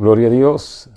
Gloria a Dios.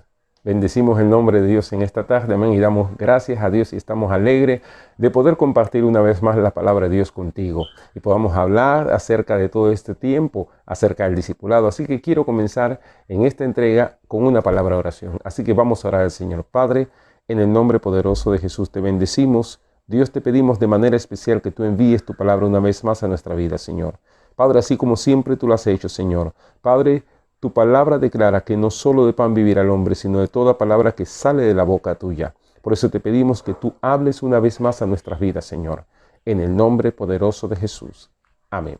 Bendecimos el nombre de Dios en esta tarde, amén, y damos gracias a Dios y estamos alegres de poder compartir una vez más la palabra de Dios contigo y podamos hablar acerca de todo este tiempo, acerca del discipulado. Así que quiero comenzar en esta entrega con una palabra de oración. Así que vamos a orar al Señor. Padre, en el nombre poderoso de Jesús te bendecimos. Dios, te pedimos de manera especial que tú envíes tu palabra una vez más a nuestra vida, Señor. Padre, así como siempre tú lo has hecho, Señor. Padre, tu palabra declara que no solo de pan vivirá el hombre, sino de toda palabra que sale de la boca tuya. Por eso te pedimos que tú hables una vez más a nuestras vidas, Señor. En el nombre poderoso de Jesús. Amén.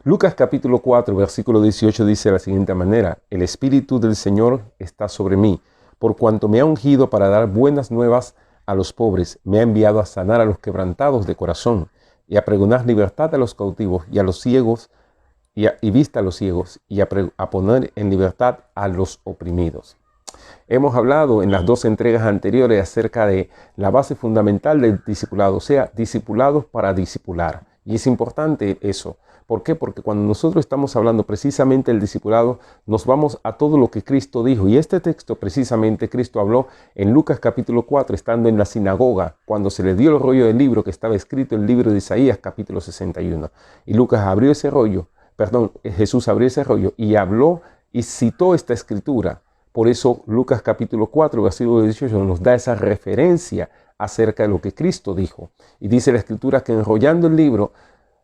Lucas capítulo 4, versículo 18 dice de la siguiente manera: El Espíritu del Señor está sobre mí, por cuanto me ha ungido para dar buenas nuevas a los pobres, me ha enviado a sanar a los quebrantados de corazón, y a pregonar libertad a los cautivos y a los ciegos, y vista a los ciegos, y a poner en libertad a los oprimidos. Hemos hablado en las dos entregas anteriores acerca de la base fundamental del discipulado, o sea, discipulados para discipular. Y es importante eso. ¿Por qué? Porque cuando nosotros estamos hablando precisamente del discipulado, nos vamos a todo lo que Cristo dijo. Y este texto precisamente Cristo habló en Lucas capítulo 4, estando en la sinagoga, cuando se le dio el rollo del libro que estaba escrito, el libro de Isaías capítulo 61. Y Lucas abrió ese rollo. Jesús abrió ese rollo y habló y citó esta escritura. Por eso Lucas capítulo 4, versículo 18 nos da esa referencia acerca de lo que Cristo dijo. Y dice la escritura que enrollando el libro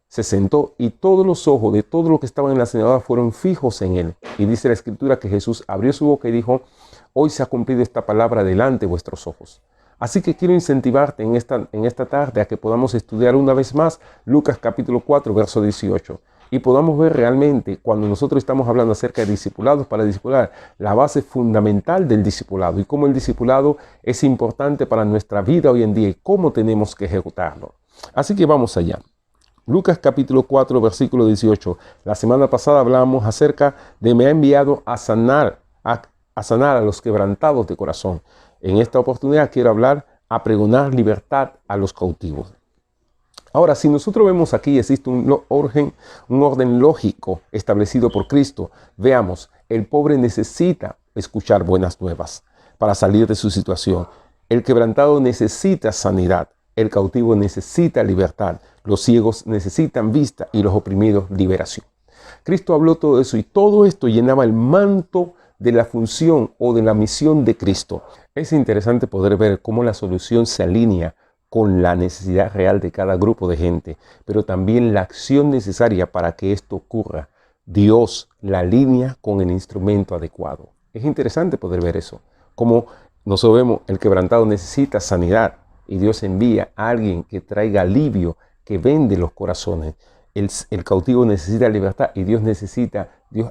se sentó y todos los ojos de todo lo que estaban en la sinagoga fueron fijos en él. Y dice la escritura que Jesús abrió su boca y dijo: hoy se ha cumplido esta palabra delante de vuestros ojos. Así que quiero incentivarte en esta tarde a que podamos estudiar una vez más Lucas capítulo 4, verso 18. Y podamos ver realmente, cuando nosotros estamos hablando acerca de discipulados para discipular, la base fundamental del discipulado y cómo el discipulado es importante para nuestra vida hoy en día y cómo tenemos que ejecutarlo. Así que vamos allá. Lucas capítulo 4, versículo 18. La semana pasada hablamos acerca de me ha enviado a sanar a los quebrantados de corazón. En esta oportunidad quiero hablar a pregonar libertad a los cautivos. Ahora, si nosotros vemos aquí, existe un orden lógico establecido por Cristo. Veamos, el pobre necesita escuchar buenas nuevas para salir de su situación. El quebrantado necesita sanidad. El cautivo necesita libertad. Los ciegos necesitan vista y los oprimidos liberación. Cristo habló todo eso y todo esto llenaba el manto de la función o de la misión de Cristo. Es interesante poder ver cómo la solución se alinea con la necesidad real de cada grupo de gente, pero también la acción necesaria para que esto ocurra. Dios la alinea con el instrumento adecuado. Es interesante poder ver eso. Como nosotros vemos, el quebrantado necesita sanidad y Dios envía a alguien que traiga alivio, que vende los corazones. El cautivo necesita libertad y Dios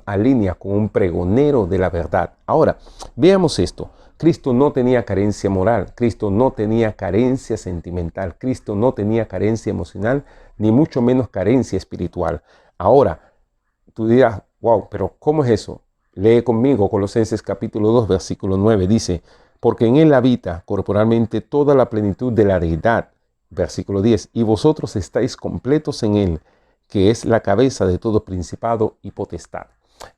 alinea con un pregonero de la verdad. Ahora, veamos esto. Cristo no tenía carencia moral, Cristo no tenía carencia sentimental, Cristo no tenía carencia emocional, ni mucho menos carencia espiritual. Ahora, tú dirás: wow, pero ¿cómo es eso? Lee conmigo Colosenses capítulo 2, versículo 9, dice: porque en él habita corporalmente toda la plenitud de la deidad. Versículo 10, y vosotros estáis completos en él, que es la cabeza de todo principado y potestad.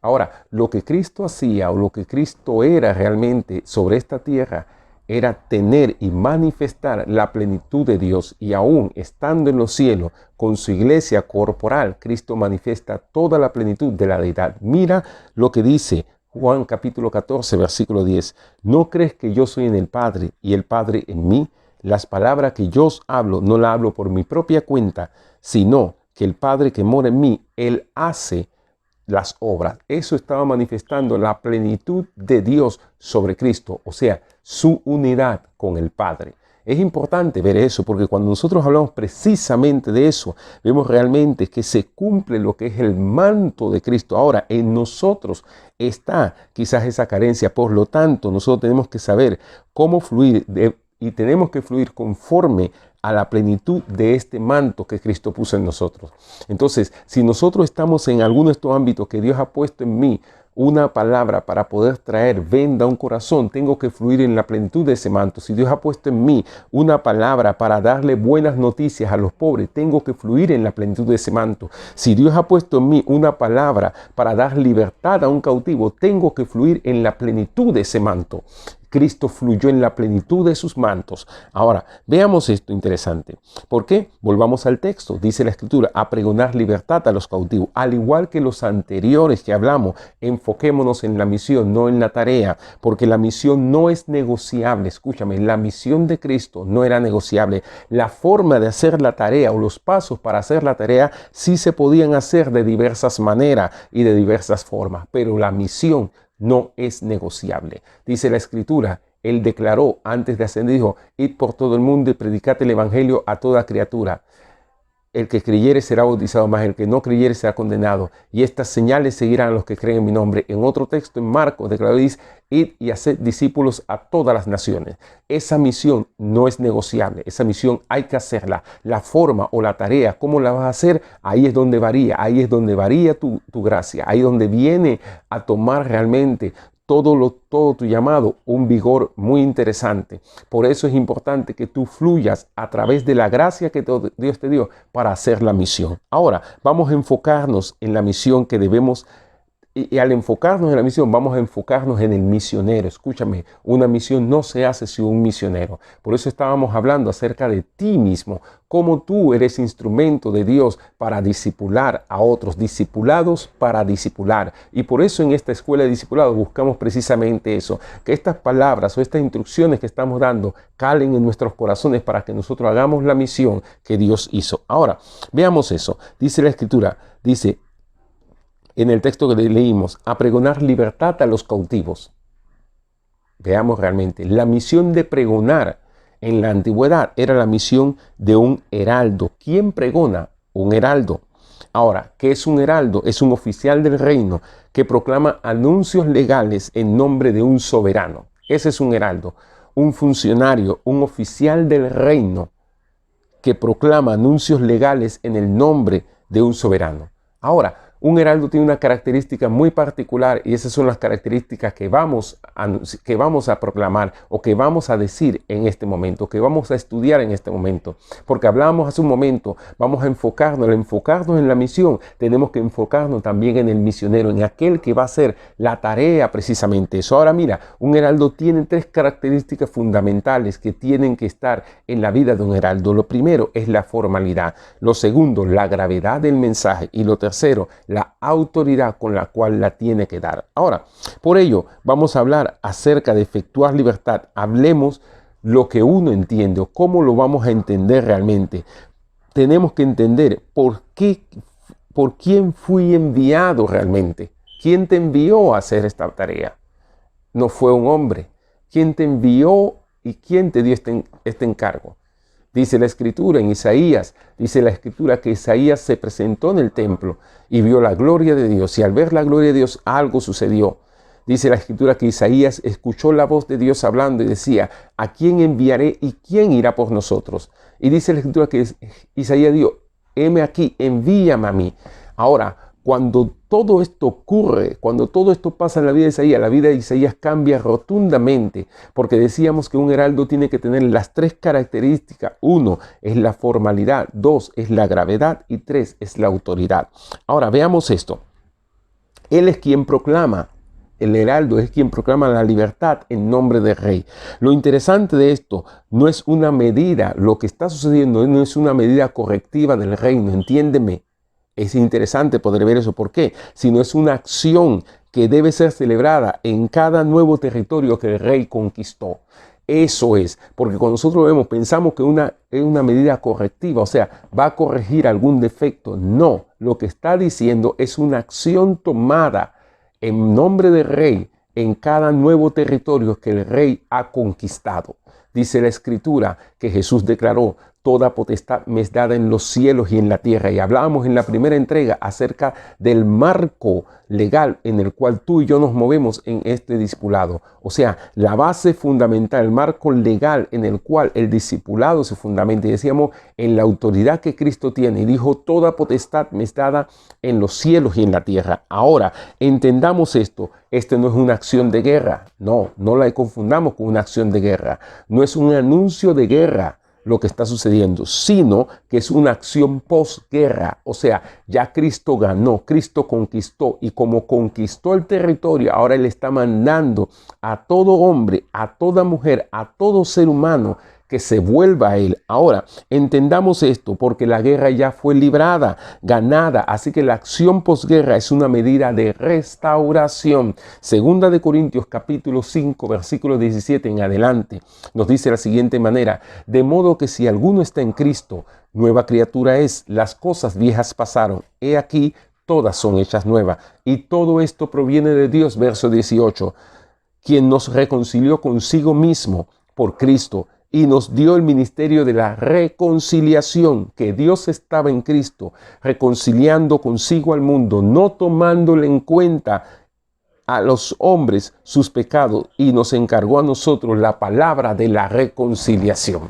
Ahora, lo que Cristo hacía o lo que Cristo era realmente sobre esta tierra era tener y manifestar la plenitud de Dios. Y aún estando en los cielos con su iglesia corporal, Cristo manifiesta toda la plenitud de la deidad. Mira lo que dice Juan capítulo 14, versículo 10. ¿No crees que yo soy en el Padre y el Padre en mí? Las palabras que yo os hablo no las hablo por mi propia cuenta, sino que el Padre que mora en mí, Él hace las obras. Eso estaba manifestando la plenitud de Dios sobre Cristo, o sea, su unidad con el Padre. Es importante ver eso porque cuando nosotros hablamos precisamente de eso, vemos realmente que se cumple lo que es el manto de Cristo. Ahora, en nosotros está quizás esa carencia, por lo tanto, nosotros tenemos que saber cómo fluir y tenemos que fluir conforme a la plenitud de este manto que Cristo puso en nosotros. Entonces, si nosotros estamos en alguno de estos ámbitos que Dios ha puesto en mí, una palabra para poder traer venda a un corazón, tengo que fluir en la plenitud de ese manto. Si Dios ha puesto en mí una palabra para darle buenas noticias a los pobres, tengo que fluir en la plenitud de ese manto. Si Dios ha puesto en mí una palabra para dar libertad a un cautivo, tengo que fluir en la plenitud de ese manto. Cristo fluyó en la plenitud de sus mantos. Ahora, veamos esto interesante. ¿Por qué? Volvamos al texto. Dice la Escritura, a pregonar libertad a los cautivos. Al igual que los anteriores que hablamos, enfoquémonos en la misión, no en la tarea, porque la misión no es negociable. Escúchame, la misión de Cristo no era negociable. La forma de hacer la tarea o los pasos para hacer la tarea sí se podían hacer de diversas maneras y de diversas formas, pero la misión no es negociable. Dice la Escritura, Él declaró antes de ascender, dijo, id por todo el mundo y predicad el evangelio a toda criatura. El que creyere será bautizado, mas el que no creyere será condenado. Y estas señales seguirán a los que creen en mi nombre. En otro texto, en Marcos, declaró, dice, id y haced discípulos a todas las naciones. Esa misión no es negociable. Esa misión hay que hacerla. La forma o la tarea, cómo la vas a hacer, ahí es donde varía. Ahí es donde varía tu gracia. Ahí es donde viene a tomar realmente todo tu llamado un vigor muy interesante. Por eso es importante que tú fluyas a través de la gracia que Dios te dio para hacer la misión. Ahora, vamos a enfocarnos en la misión que debemos. Y al enfocarnos en la misión, vamos a enfocarnos en el misionero. Escúchame, una misión no se hace sin un misionero. Por eso estábamos hablando acerca de ti mismo, cómo tú eres instrumento de Dios para discipular a otros, discipulados para discipular. Y por eso en esta escuela de discipulados buscamos precisamente eso, que estas palabras o estas instrucciones que estamos dando calen en nuestros corazones para que nosotros hagamos la misión que Dios hizo. Ahora, veamos eso. Dice la Escritura, dice, en el texto que leímos, a pregonar libertad a los cautivos. Veamos realmente, la misión de pregonar en la antigüedad era la misión de un heraldo. ¿Quién pregona? Un heraldo. Ahora, ¿qué es un heraldo? Es un oficial del reino que proclama anuncios legales en nombre de un soberano. Ese es un heraldo, un funcionario, un oficial del reino que proclama anuncios legales en el nombre de un soberano. Ahora, un heraldo tiene una característica muy particular y esas son las características que vamos a proclamar o que vamos a decir en este momento, que vamos a estudiar en este momento. Porque hablábamos hace un momento, vamos a enfocarnos, al enfocarnos en la misión, tenemos que enfocarnos también en el misionero, en aquel que va a hacer la tarea precisamente eso. Ahora mira, un heraldo tiene 3 características fundamentales que tienen que estar en la vida de un heraldo. Lo primero es la formalidad, lo segundo, la gravedad del mensaje y lo tercero, la autoridad con la cual la tiene que dar. Ahora, por ello, vamos a hablar acerca de efectuar libertad. Hablemos lo que uno entiende o cómo lo vamos a entender realmente. Tenemos que entender por quién fui enviado realmente. ¿Quién te envió a hacer esta tarea? No fue un hombre. ¿Quién te envió y quién te dio este encargo? Dice la Escritura en Isaías, dice la Escritura que Isaías se presentó en el templo y vio la gloria de Dios. Y al ver la gloria de Dios, algo sucedió. Dice la Escritura que Isaías escuchó la voz de Dios hablando y decía, ¿a quién enviaré y quién irá por nosotros? Y dice la Escritura que Isaías dijo, heme aquí, envíame a mí. Ahora, cuando todo esto ocurre, cuando todo esto pasa en la vida de Isaías cambia rotundamente, porque decíamos que un heraldo tiene que tener las 3 características. 1 es la formalidad, 2 es la gravedad y 3 es la autoridad. Ahora veamos esto. Él es quien proclama, el heraldo es quien proclama la libertad en nombre del rey. Lo interesante de esto no es una medida, lo que está sucediendo no es una medida correctiva del reino, entiéndeme. Es interesante poder ver eso. ¿Por qué? Sino es una acción que debe ser celebrada en cada nuevo territorio que el rey conquistó. Eso es, porque cuando nosotros vemos, pensamos que es una medida correctiva, o sea, va a corregir algún defecto. No, lo que está diciendo es una acción tomada en nombre del rey en cada nuevo territorio que el rey ha conquistado. Dice la Escritura que Jesús declaró, toda potestad me es dada en los cielos y en la tierra. Y hablábamos en la primera entrega acerca del marco legal en el cual tú y yo nos movemos en este discipulado. O sea, la base fundamental, el marco legal en el cual el discipulado se fundamenta. Y decíamos, en la autoridad que Cristo tiene. Y dijo, toda potestad me es dada en los cielos y en la tierra. Ahora, entendamos esto. Este no es una acción de guerra. No la confundamos con una acción de guerra. No es un anuncio de guerra lo que está sucediendo, sino que es una acción posguerra. O sea, ya Cristo ganó, Cristo conquistó, y como conquistó el territorio, ahora Él está mandando a todo hombre, a toda mujer, a todo ser humano que se vuelva a Él. Ahora, entendamos esto, porque la guerra ya fue librada, ganada, así que la acción posguerra es una medida de restauración. Segunda de Corintios capítulo 5, versículo 17 en adelante, nos dice de la siguiente manera: de modo que si alguno está en Cristo, nueva criatura es, las cosas viejas pasaron, he aquí, todas son hechas nuevas. Y todo esto proviene de Dios, verso 18, quien nos reconcilió consigo mismo por Cristo, y nos dio el ministerio de la reconciliación, que Dios estaba en Cristo, reconciliando consigo al mundo, no tomándole en cuenta a los hombres sus pecados, y nos encargó a nosotros la palabra de la reconciliación.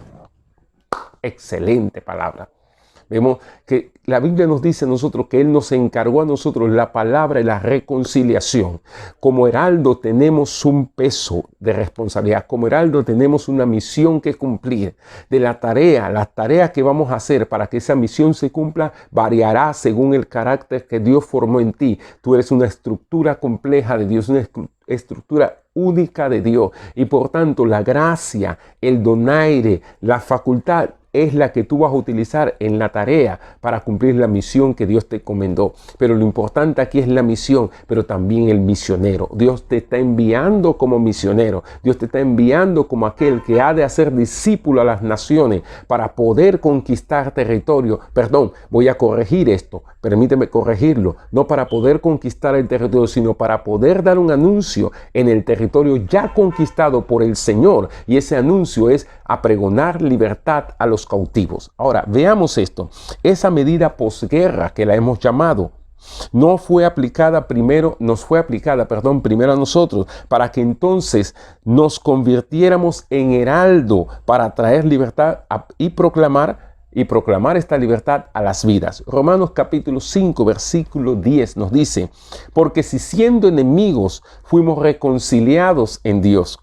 Excelente palabra. Vemos que la Biblia nos dice a nosotros que Él nos encargó a nosotros la palabra y la reconciliación. Como heraldo tenemos un peso de responsabilidad. Como heraldo tenemos una misión que cumplir. De las tareas que vamos a hacer para que esa misión se cumpla variará según el carácter que Dios formó en ti. Tú eres una estructura compleja de Dios, una estructura única de Dios. Y por tanto la gracia, el donaire, la facultad es la que tú vas a utilizar en la tarea para cumplir la misión que Dios te encomendó. Pero lo importante aquí es la misión, pero también el misionero. Dios te está enviando como misionero. Dios te está enviando como aquel que ha de hacer discípulo a las naciones para poder conquistar territorio. Perdón, voy a corregir esto. Permíteme corregirlo. No para poder conquistar el territorio, sino para poder dar un anuncio en el territorio ya conquistado por el Señor. Y ese anuncio es a pregonar libertad a los cautivos. Ahora, veamos esto. Esa medida posguerra que la hemos llamado, nos fue aplicada primero a nosotros, para que entonces nos convirtiéramos en heraldo para traer libertad y proclamar esta libertad a las vidas. Romanos capítulo 5, versículo 10 nos dice: porque si siendo enemigos fuimos reconciliados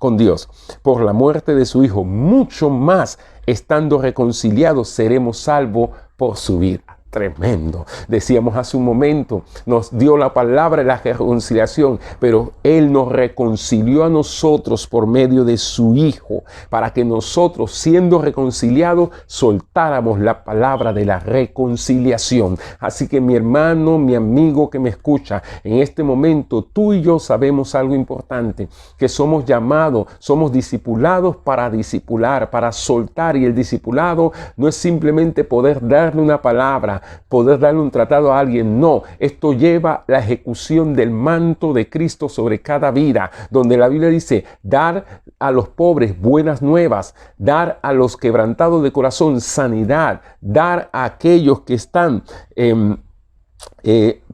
con Dios por la muerte de su Hijo, mucho más estando reconciliados seremos salvos por su vida. Tremendo. Decíamos hace un momento, nos dio la palabra de la reconciliación, pero Él nos reconcilió a nosotros por medio de su Hijo, para que nosotros, siendo reconciliados, soltáramos la palabra de la reconciliación. Así que mi hermano, mi amigo que me escucha, en este momento tú y yo sabemos algo importante, que somos llamados, somos discipulados para discipular, para soltar, y el discipulado no es simplemente poder darle una palabra, poder darle un tratado a alguien. No, esto lleva la ejecución del manto de Cristo sobre cada vida, donde la Biblia dice: dar a los pobres buenas nuevas, dar a los quebrantados de corazón sanidad, dar a aquellos que están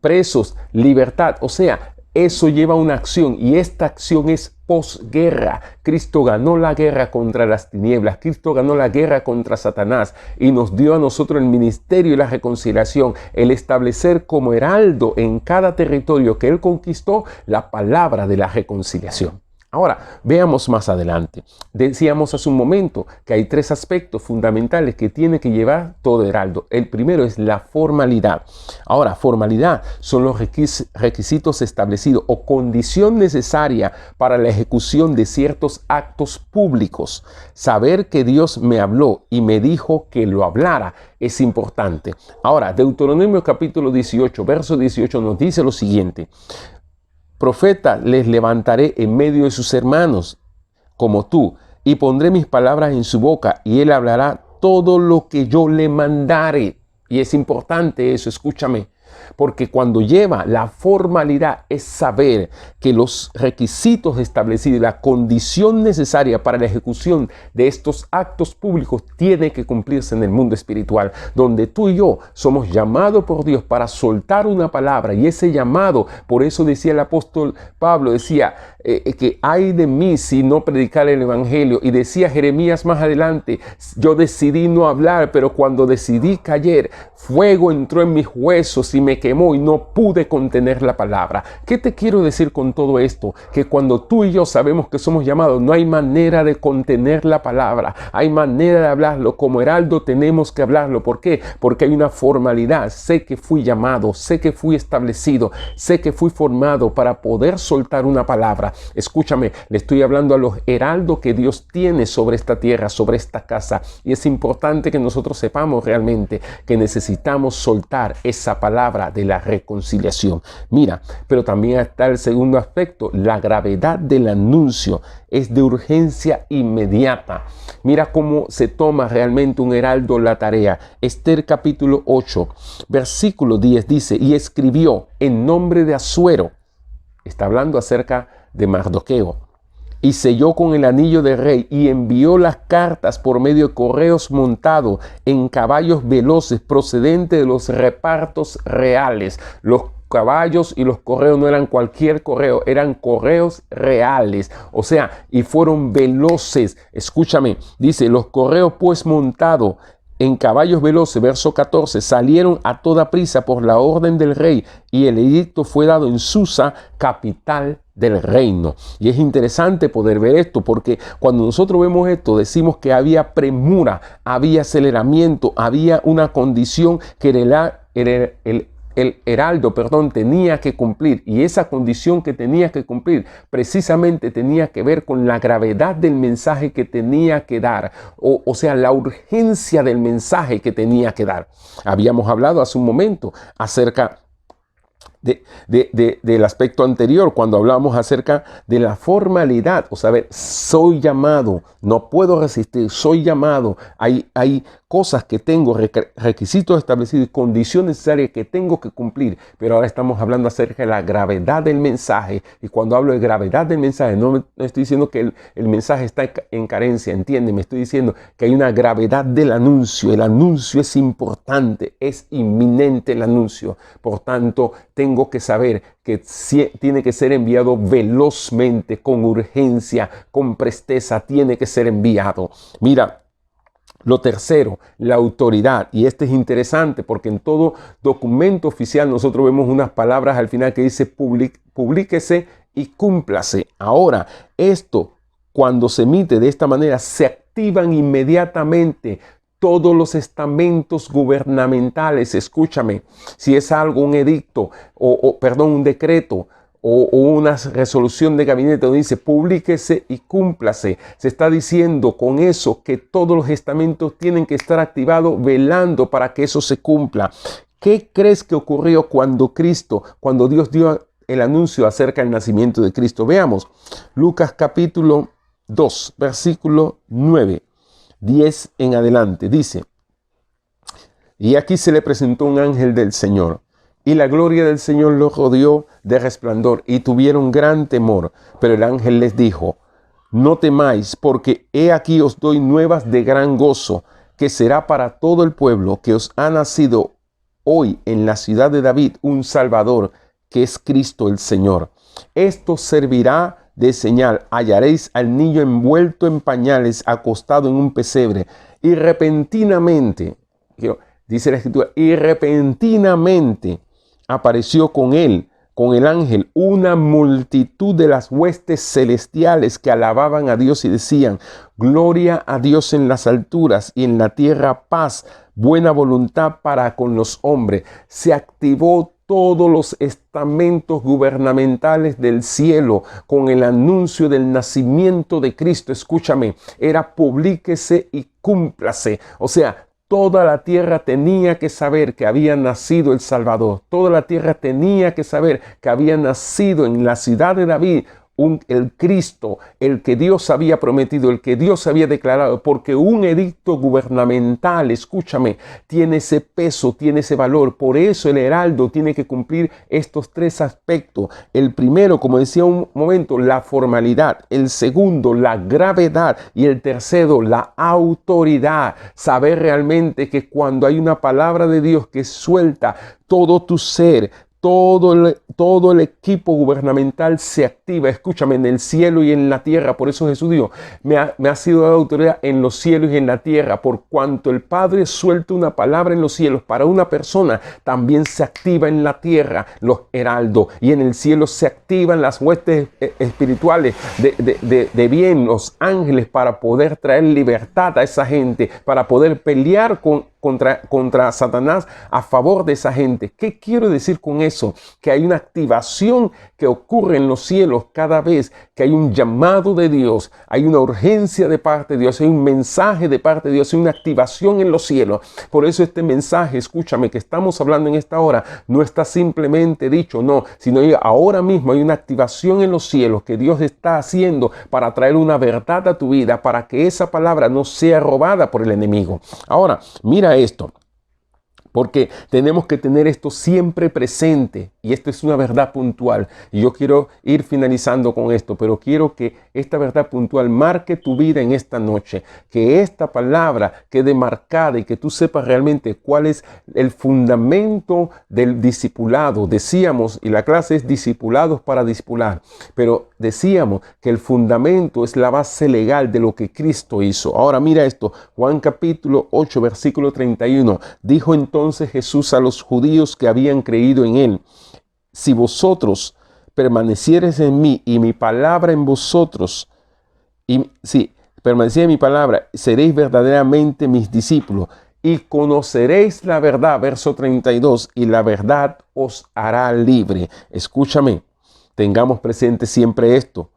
presos libertad. O sea, eso lleva una acción, y esta acción es posguerra. Cristo ganó la guerra contra las tinieblas, Cristo ganó la guerra contra Satanás, y nos dio a nosotros el ministerio y la reconciliación, el establecer como heraldo en cada territorio que Él conquistó la palabra de la reconciliación. Ahora, veamos más adelante. Decíamos hace un momento que hay tres aspectos fundamentales que tiene que llevar todo heraldo. El primero es la formalidad. Ahora, formalidad son los requisitos establecidos o condición necesaria para la ejecución de ciertos actos públicos. Saber que Dios me habló y me dijo que lo hablara es importante. Ahora, Deuteronomio capítulo 18, verso 18 nos dice lo siguiente: profeta les levantaré en medio de sus hermanos, como tú, y pondré mis palabras en su boca, y él hablará todo lo que yo le mandare. Y es importante eso, escúchame. Porque cuando lleva la formalidad es saber que los requisitos establecidos, la condición necesaria para la ejecución de estos actos públicos tiene que cumplirse en el mundo espiritual, donde tú y yo somos llamados por Dios para soltar una palabra, y ese llamado, por eso decía el apóstol Pablo, decía que ay de mí si no predicar el evangelio, y decía Jeremías más adelante, yo decidí no hablar, pero cuando decidí caer, fuego entró en mis huesos y me quemó y no pude contener la palabra. ¿Qué te quiero decir con todo esto? Que cuando tú y yo sabemos que somos llamados, no hay manera de contener la palabra, hay manera de hablarlo. Como heraldo tenemos que hablarlo. ¿Por qué? Porque hay una formalidad. Sé que fui llamado, sé que fui establecido, sé que fui formado para poder soltar una palabra. Escúchame, le estoy hablando a los heraldos que Dios tiene sobre esta tierra, sobre esta casa, y es importante que nosotros sepamos realmente que necesitamos soltar esa palabra de la reconciliación. Mira, pero también está el segundo aspecto, la gravedad del anuncio es de urgencia inmediata. Mira cómo se toma realmente un heraldo la tarea. Esther capítulo 8, versículo 10 dice, y escribió en nombre de Asuero, está hablando acerca de Mardoqueo, y selló con el anillo del rey y envió las cartas por medio de correos montados en caballos veloces procedentes de los repartos reales. Los caballos y los correos no eran cualquier correo, eran correos reales, o sea, y fueron veloces. Escúchame, dice, los correos pues montados en caballos veloces, verso 14, salieron a toda prisa por la orden del rey, y el edicto fue dado en Susa, capital del reino. Y es interesante poder ver esto, porque cuando nosotros vemos esto, decimos que había premura, había aceleramiento, había una condición que el heraldo, tenía que cumplir, y esa condición que tenía que cumplir precisamente tenía que ver con la gravedad del mensaje que tenía que dar, o sea, la urgencia del mensaje que tenía que dar. Habíamos hablado hace un momento acerca del aspecto anterior, cuando hablamos acerca de la formalidad, o sea, soy llamado, no puedo resistir, soy llamado, hay cosas que tengo, requisitos establecidos y condiciones necesarias que tengo que cumplir, pero ahora estamos hablando acerca de la gravedad del mensaje, y cuando hablo de gravedad del mensaje, no estoy diciendo que el mensaje está en carencia, entiéndeme, estoy diciendo que hay una gravedad del anuncio. El anuncio es importante, es inminente el anuncio, por tanto, tengo que saber que tiene que ser enviado velozmente, con urgencia, con presteza, tiene que ser enviado. Mira, lo tercero, la autoridad. Y este es interesante porque en todo documento oficial nosotros vemos unas palabras al final que dice publíquese y cúmplase. Ahora, esto cuando se emite de esta manera se activan inmediatamente todos los estamentos gubernamentales. Escúchame, si es algo, un edicto, un decreto, o una resolución de gabinete donde dice publíquese y cúmplase, se está diciendo con eso que todos los estamentos tienen que estar activados velando para que eso se cumpla. ¿Qué crees que ocurrió cuando Dios dio el anuncio acerca del nacimiento de Cristo? Veamos, Lucas capítulo 2, versículo 9, 10 en adelante, dice, y aquí se le presentó un ángel del Señor, y la gloria del Señor los rodeó de resplandor, y tuvieron gran temor. Pero el ángel les dijo, no temáis, porque he aquí os doy nuevas de gran gozo, que será para todo el pueblo, que os ha nacido hoy en la ciudad de David un Salvador, que es Cristo el Señor. Esto servirá de señal: hallaréis al niño envuelto en pañales, acostado en un pesebre. Y repentinamente, dice la Escritura, y repentinamente apareció con él, con el ángel, una multitud de las huestes celestiales que alababan a Dios y decían: gloria a Dios en las alturas y en la tierra paz, buena voluntad para con los hombres. Se activó todos los estamentos gubernamentales del cielo con el anuncio del nacimiento de Cristo. Escúchame, era publíquese y cúmplase. O sea, toda la tierra tenía que saber que había nacido el Salvador. Toda la tierra tenía que saber que había nacido en la ciudad de David el Cristo, el que Dios había prometido, el que Dios había declarado, porque un edicto gubernamental, escúchame, tiene ese peso, tiene ese valor. Por eso el heraldo tiene que cumplir estos tres aspectos. El primero, como decía un momento, la formalidad. El segundo, la gravedad. Y el tercero, la autoridad. Saber realmente que cuando hay una palabra de Dios que suelta, todo tu ser, todo el equipo gubernamental se activa, escúchame, en el cielo y en la tierra. Por eso Jesús dijo, me ha sido dada autoridad en los cielos y en la tierra. Por cuanto el Padre suelta una palabra en los cielos para una persona, también se activa en la tierra los heraldos, y en el cielo se activan las huestes espirituales de bien, los ángeles, para poder traer libertad a esa gente, para poder pelear contra Satanás a favor de esa gente. ¿Qué quiero decir con eso? Que hay una activación que ocurre en los cielos cada vez que hay un llamado de Dios, hay una urgencia de parte de Dios, hay un mensaje de parte de Dios, hay una activación en los cielos. Por eso este mensaje, escúchame, que estamos hablando en esta hora, no está simplemente dicho, no, sino ahora mismo hay una activación en los cielos que Dios está haciendo para traer una verdad a tu vida, para que esa palabra no sea robada por el enemigo. Ahora, mira esto, porque tenemos que tener esto siempre presente, y esto es una verdad puntual, y yo quiero ir finalizando con esto, pero quiero que esta verdad puntual marque tu vida en esta noche, que esta palabra quede marcada y que tú sepas realmente cuál es el fundamento del discipulado. Decíamos, y la clase es discipulados para discipular, pero decíamos que el fundamento es la base legal de lo que Cristo hizo. Ahora mira esto, Juan capítulo 8, versículo 31, dijo entonces Jesús a los judíos que habían creído en él: si vosotros permaneciereis en mí y mi palabra en vosotros, y si permaneciereis en mi palabra, seréis verdaderamente mis discípulos y conoceréis la verdad, verso 32, y la verdad os hará libre. Escúchame, tengamos presente siempre esto.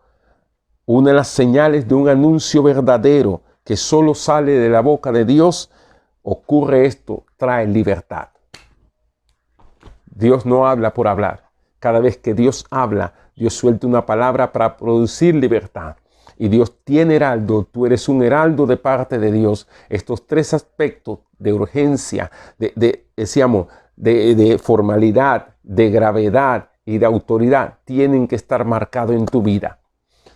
Una de las señales de un anuncio verdadero que solo sale de la boca de Dios, ocurre esto, trae libertad. Dios no habla por hablar. Cada vez que Dios habla, Dios suelta una palabra para producir libertad. Y Dios tiene heraldo, tú eres un heraldo de parte de Dios. Estos tres aspectos de urgencia, decíamos, de formalidad, de gravedad y de autoridad tienen que estar marcados en tu vida.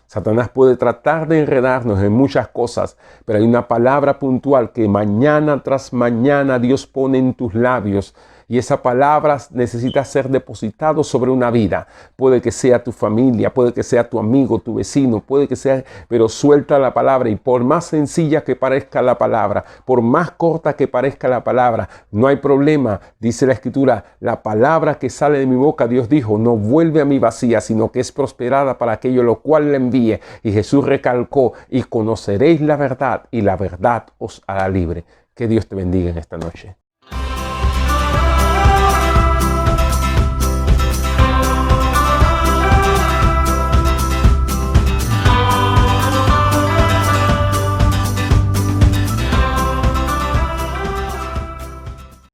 Satanás puede tratar de enredarnos en muchas cosas, pero hay una palabra puntual que mañana tras mañana Dios pone en tus labios, y esa palabra necesita ser depositada sobre una vida. Puede que sea tu familia, puede que sea tu amigo, tu vecino, puede que sea, pero suelta la palabra, y por más sencilla que parezca la palabra, por más corta que parezca la palabra, no hay problema. Dice la Escritura, la palabra que sale de mi boca, Dios dijo, no vuelve a mí vacía, sino que es prosperada para aquello lo cual le envíe. Y Jesús recalcó, y conoceréis la verdad, y la verdad os hará libre. Que Dios te bendiga en esta noche.